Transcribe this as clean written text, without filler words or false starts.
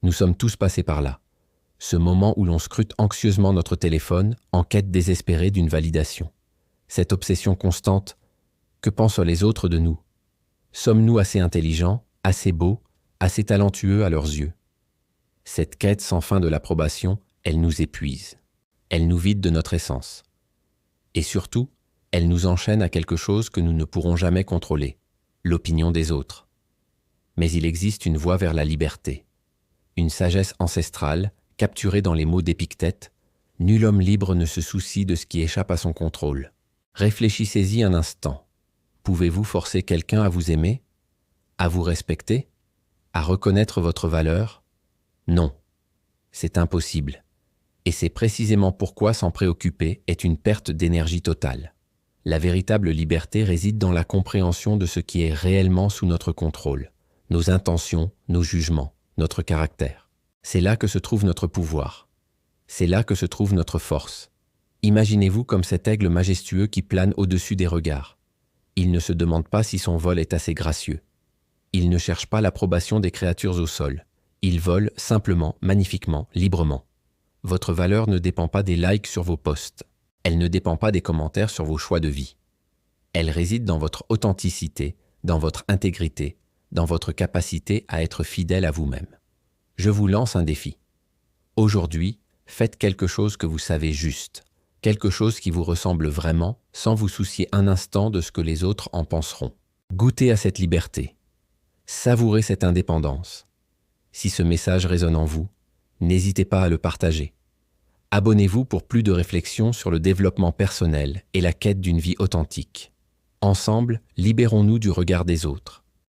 Nous sommes tous passés par là. Ce moment où l'on scrute anxieusement notre téléphone en quête désespérée d'une validation. Cette obsession constante. Que pensent les autres de nous? Sommes-nous assez intelligents, assez beaux, assez talentueux à leurs yeux? Cette quête sans fin de l'approbation, elle nous épuise. Elle nous vide de notre essence. Et surtout, elle nous enchaîne à quelque chose que nous ne pourrons jamais contrôler, l'opinion des autres. Mais il existe une voie vers la liberté. Une sagesse ancestrale, capturée dans les mots d'Épictète, « Nul homme libre ne se soucie de ce qui échappe à son contrôle ». Réfléchissez-y un instant. Pouvez-vous forcer quelqu'un à vous aimer? À vous respecter? À reconnaître votre valeur? Non. C'est impossible. Et c'est précisément pourquoi s'en préoccuper est une perte d'énergie totale. La véritable liberté réside dans la compréhension de ce qui est réellement sous notre contrôle, nos intentions, nos jugements, notre caractère. C'est là que se trouve notre pouvoir. C'est là que se trouve notre force. Imaginez-vous comme cet aigle majestueux qui plane au-dessus des regards. Il ne se demande pas si son vol est assez gracieux. Il ne cherche pas l'approbation des créatures au sol. Il vole simplement, magnifiquement, librement. Votre valeur ne dépend pas des likes sur vos posts. Elle ne dépend pas des commentaires sur vos choix de vie. Elle réside dans votre authenticité, dans votre intégrité, dans votre capacité à être fidèle à vous-même. Je vous lance un défi. Aujourd'hui, faites quelque chose que vous savez juste, quelque chose qui vous ressemble vraiment, sans vous soucier un instant de ce que les autres en penseront. Goûtez à cette liberté. Savourez cette indépendance. Si ce message résonne en vous, n'hésitez pas à le partager. Abonnez-vous pour plus de réflexions sur le développement personnel et la quête d'une vie authentique. Ensemble, libérons-nous du regard des autres.